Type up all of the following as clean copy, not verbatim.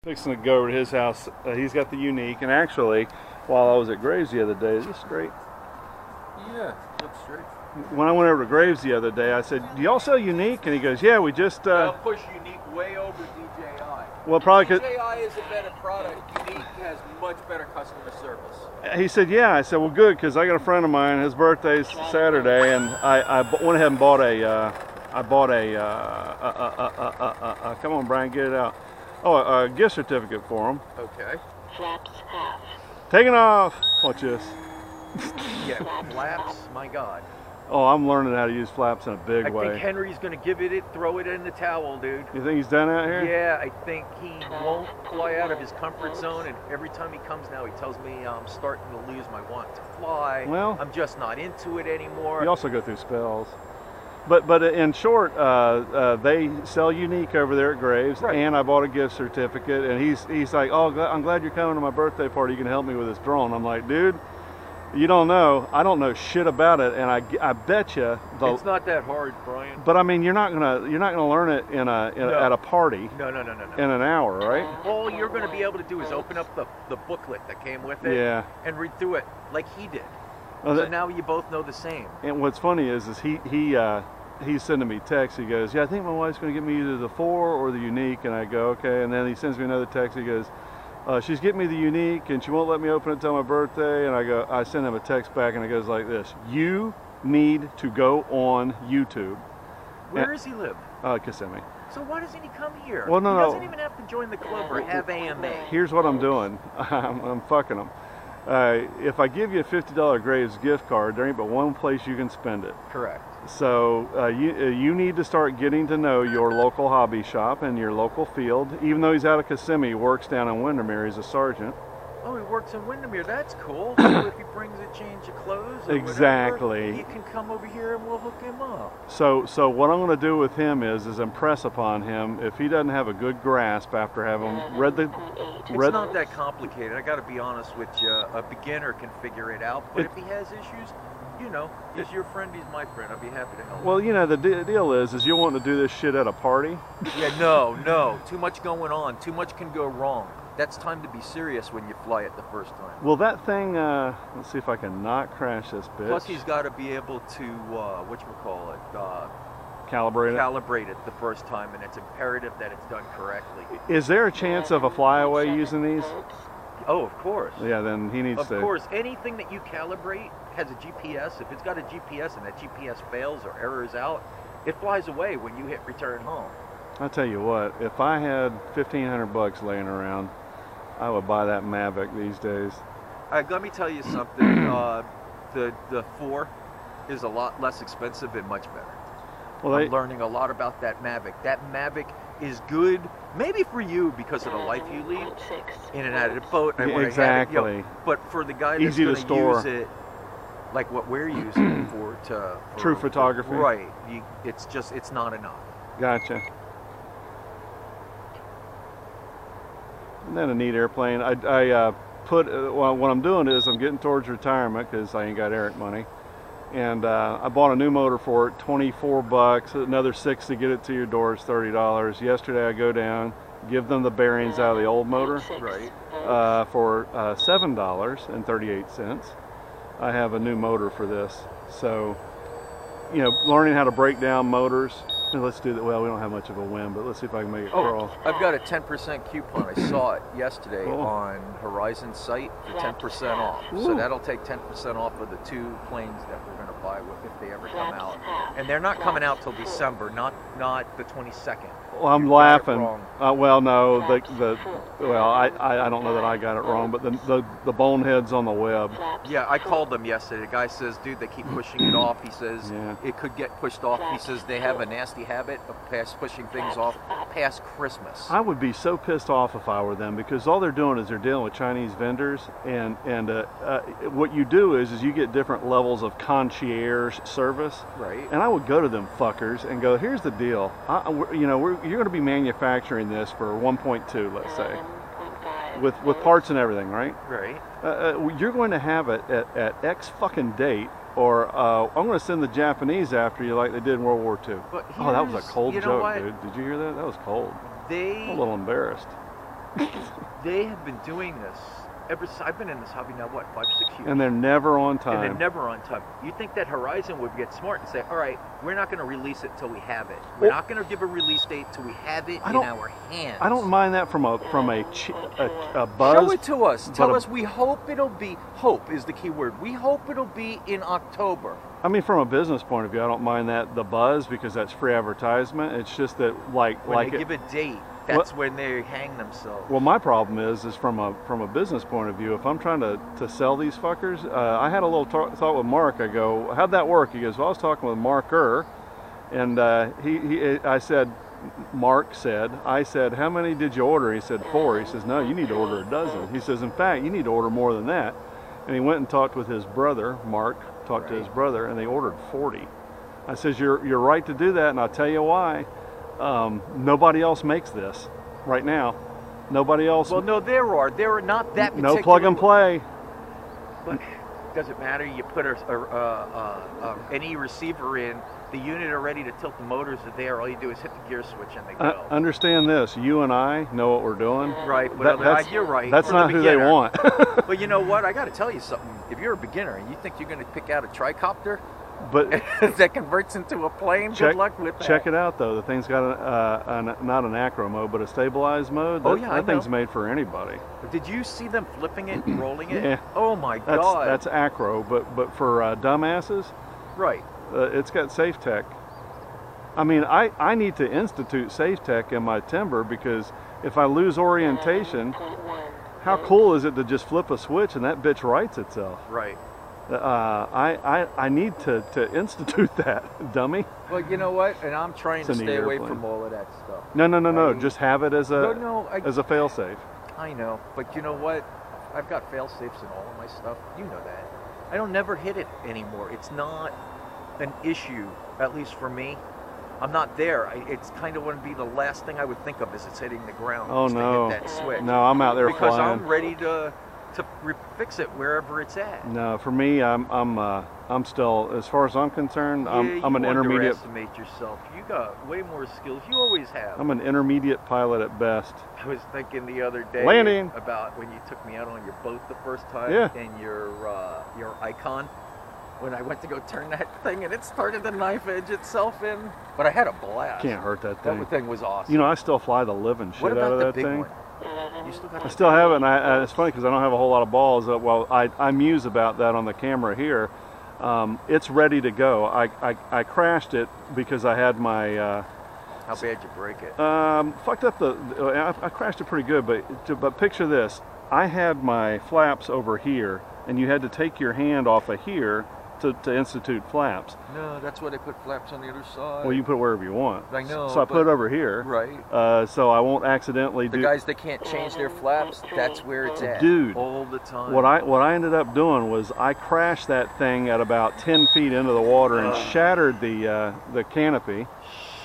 Fixing to go over to his house. He's got the Unique, and actually, while I was at Graves the other day, is this straight? Yeah, looks straight. When I went over to Graves the other day, I said, "Do y'all sell Unique?" And he goes, "Yeah, we just." I'll push Unique way over DJI. Well, probably DJI is a better product. Unique has much better customer service. He said, "Yeah." I said, "Well, good, because I got a friend of mine. His birthday's Saturday, and I went ahead and bought a. Come on, Brian, get it out. Oh, a gift certificate for him. Okay. Flaps half. Taking off. Watch this. Yeah, flaps. My God. Oh, I'm learning how to use flaps in a big way. I think Henry's gonna give it, throw it in the towel, dude. You think he's done out here? Yeah, I think he won't fly out of his comfort zone, and every time he comes now, he tells me I'm starting to lose my want to fly. Well, I'm just not into it anymore. You also go through spells. But in short, they sell Unique over there at Graves, right. And I bought a gift certificate, and he's like, "Oh, I'm glad you're coming to my birthday party. You can help me with this drone." I'm like, "Dude, you don't know. I don't know shit about it, and I bet you it's not that hard, Brian." But I mean, you're not gonna learn it No. at a party. No. In an hour, right? All you're gonna be able to do is open up the booklet that came with it, Yeah. and read through it like he did. Well, so now you both know the same. And what's funny is he's sending me texts. He goes, "Yeah, I think my wife's going to get me either the 4 or the Unique." And I go, "Okay." And then he sends me another text. He goes, "She's getting me the Unique, and she won't let me open it till my birthday." And I send him a text back, and it goes like this: "You need to go on YouTube." Where does he live? Kissimmee. So why doesn't he come here? Well, no, he doesn't even have to join the club or have AMA. Here's what I'm doing. I'm fucking him. If I give you a $50 Graves gift card, there ain't but one place you can spend it. Correct. So you need to start getting to know your local hobby shop and your local field. Even though he's out of Kissimmee, he works down in Windermere. He's a sergeant. Oh, he works in Windermere. That's cool. So if he brings a change of clothes or Exactly. whatever, you can come over here and we'll hook him up. So what I'm going to do with him is impress upon him, if he doesn't have a good grasp after having read It's not that complicated. I got to be honest with you. A beginner can figure it out. But if he has issues, you know, he's your friend, he's my friend. I'd be happy to help. Well, you know, the deal is you're wanting to do this shit at a party. Yeah, no. Too much going on. Too much can go wrong. That's time to be serious when you fly it the first time. Well, that thing, let's see if I can not crash this bitch. Plus, he's got to be able to, calibrate it the first time, and it's imperative that it's done correctly. Is there a chance of a flyaway using these? Oh, of course. Yeah, then he needs to. Of course, anything that you calibrate has a GPS. If it's got a GPS and that GPS fails or errors out, it flies away when you hit return home. I'll tell you what, if I had $1,500 laying around, I would buy that Mavic these days. Let me tell you something. The 4 is a lot less expensive and much better. Well, I'm learning a lot about that Mavic. That Mavic is good, maybe for you because of the life you lead in and out of the boat. And exactly. But for the guy that's going to use it, like what we're using for true photography, right? It's not enough. Gotcha. Isn't that a neat airplane? What I'm doing is I'm getting towards retirement because I ain't got Eric money, and I bought a new motor for it, $24. Another $6 to get it to your door is $30. Yesterday I go down, give them the bearings out of the old motor, right? For $7.38. I have a new motor for this, so you know, learning how to break down motors. Let's do that. Well, we don't have much of a wind, but let's see if I can make it crawl. I've got a 10% coupon. I saw it yesterday on Horizon's site for 10% off. Ooh. So that'll take 10% off of the 2 planes that we're going to buy with if they ever come out. And they're not coming out till December, not the 22nd. Well, I'm laughing. Well, no, I don't know that I got it wrong, but the boneheads on the web. Yeah, I called them yesterday. The guy says, dude, they keep pushing it off. He says it could get pushed off. He says they have a nasty habit of pushing things off past Christmas. I would be so pissed off if I were them, because all they're doing is they're dealing with Chinese vendors, and what you do is you get different levels of concierge service. Right. And I would go to them fuckers and go, here's the deal. You're going to be manufacturing this for 1.2, let's say, with parts and everything, right? Right. You're going to have it at X fucking date, or I'm going to send the Japanese after you like they did in World War II. Oh, that was a cold joke, dude. Did you hear that? That was cold. I'm a little embarrassed. They have been doing this ever since I've been in this hobby now, what, 5, 6 years? And they're never on time. And they're never on time. You think that Horizon would get smart and say, all right, we're not going to release it till we have it. We're not going to give a release date till we have it in our hands. I don't mind that from a buzz. Show it to us. Tell us we hope it'll be, hope is the key word. We hope it'll be in October. I mean, from a business point of view, I don't mind the buzz because that's free advertisement. It's just that when they give a date, that's when they hang themselves. Well, my problem is from a business point of view, if I'm trying to sell these fuckers, I had a little thought with Mark. I go, how'd that work? He goes, well, I was talking with Mark and I said, I said, how many did you order? He said 4. He says, no, you need to order a dozen. He says, in fact, you need to order more than that. And he went and talked with his brother, Mark, talked to his brother, and they ordered 40. I says, you're right to do that, and I'll tell you why. Nobody else makes this right now. Nobody else. Well, no, there are not that particular. No plug and play. But does it matter? You put any receiver in, the unit are ready to tilt, the motors are there. All you do is hit the gear switch and they go. Understand this, you and I know what we're doing. Right, but you're right. That's not who they want. But you know what? I got to tell you something. If you're a beginner and you think you're going to pick out a tricopter, but that converts into a plane, good luck with that. Check it out though. The thing's got not an acro mode, but a stabilized mode. That thing's made for anybody. Did you see them flipping it and rolling it? Yeah. Oh my God. That's acro, but for dumbasses, right? It's got safe tech. I mean, I need to institute safe tech in my timber because if I lose orientation, how cool is it to just flip a switch and that bitch rights itself? Right. I need to institute that, dummy. Well, you know what? And I'm trying to stay away from all of that stuff. No. Just have it as a fail-safe. I know, but you know what? I've got fail-safes in all of my stuff. You know that. I don't never hit it anymore. It's not an issue, at least for me. I'm not there. It's kind of going to be the last thing I would think of as it's hitting the ground. Oh no! To hit that switch. No, I'm out there because flying. I'm ready to fix it wherever it's at. No, for me, I'm still, as far as I'm concerned, I'm an intermediate. You underestimate yourself. You got way more skills. You always have. I'm an intermediate pilot at best. I was thinking the other day landing about when you took me out on your boat the first time, and your Icon. When I went to go turn that thing and it started the knife edge itself in, but I had a blast. Can't hurt that thing. That thing was awesome. You know, I still fly the living shit out of that thing. One? You still got I still have it, and it's funny because I don't have a whole lot of balls. Well, I muse about that on the camera here. It's ready to go. I crashed it because I had my. How bad you break it? Fucked up I crashed it pretty good, but picture this. I had my flaps over here, and you had to take your hand off of here to institute flaps. No, that's why they put flaps on the other side. Well, you can put it wherever you want. I know. So I put it over here. Right. So I won't accidentally the guys that can't change their flaps, that's where it's at. Dude. All the time. What I ended up doing was I crashed that thing at about 10 feet into the water and shattered the canopy.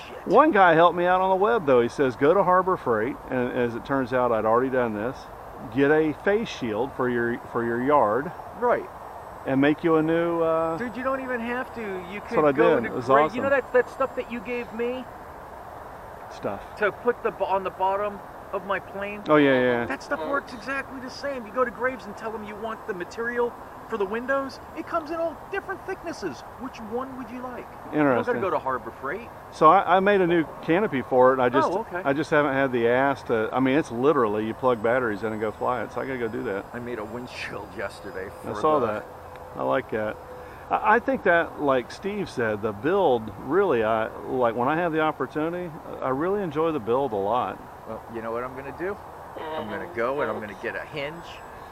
Shit. One guy helped me out on the web though. He says, go to Harbor Freight, and as it turns out, I'd already done this. Get a face shield for your yard. Right. And make you a new. Dude, you don't even have to. You could what I go did. into It was great. awesome. You know that stuff that you gave me Stuff. to put on the bottom of my plane. Oh yeah. That stuff works exactly the same. You go to Graves and tell them you want the material for the windows. It comes in all different thicknesses. Which one would you like? Interesting. You don't got to go to Harbor Freight. So I made a new canopy for it. Okay. I just haven't had the ass to. I mean, it's literally you plug batteries in and go fly it. So I got to go do that. I made a windshield yesterday. I saw that. I like that. I think that, like Steve said, the build really, like when I have the opportunity, I really enjoy the build a lot. Well, you know what I'm going to do? I'm going to go and I'm going to get a hinge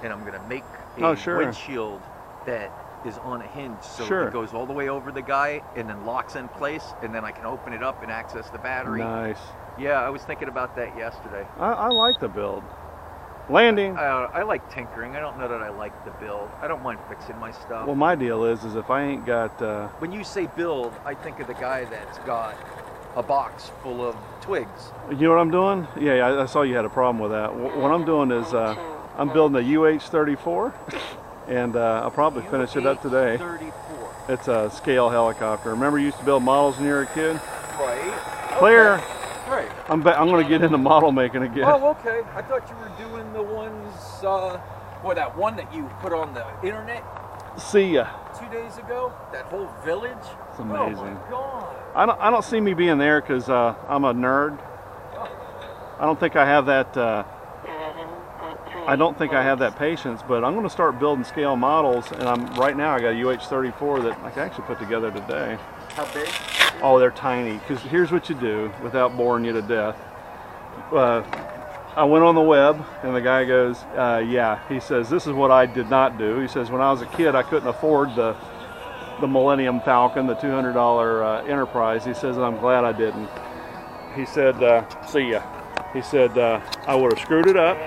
and I'm going to make a windshield that is on a hinge so it goes all the way over the guy and then locks in place, and then I can open it up and access the battery. Nice. Yeah, I was thinking about that yesterday. I like the build. Landing. I like tinkering. I don't know that I like the build. I don't mind fixing my stuff. Well, my deal is if I ain't got... When you say build, I think of the guy that's got a box full of twigs. You know what I'm doing? Yeah, I saw you had a problem with that. What I'm doing is I'm building a UH-34, and I'll probably finish it up today. UH-34. It's a scale helicopter. Remember you used to build models when you were a kid? Right. Clear. Okay. Right. I'm going to get into model making again. Oh, okay. I thought you were doing the ones, boy, that one that you put on the internet See ya. 2 days ago. That whole village. It's amazing. Oh my God. I don't see me being there because I'm a nerd. I don't think I have that. I don't think I have that patience. But I'm going to start building scale models, and right now I got a UH-34 that I can actually put together today. How big? Oh, they're tiny. Because here's what you do without boring you to death. I went on the web, and the guy goes, yeah. He says, this is what I did not do. He says, when I was a kid, I couldn't afford the Millennium Falcon, the $200 Enterprise. He says, and I'm glad I didn't. He said, see ya. He said, I would have screwed it up.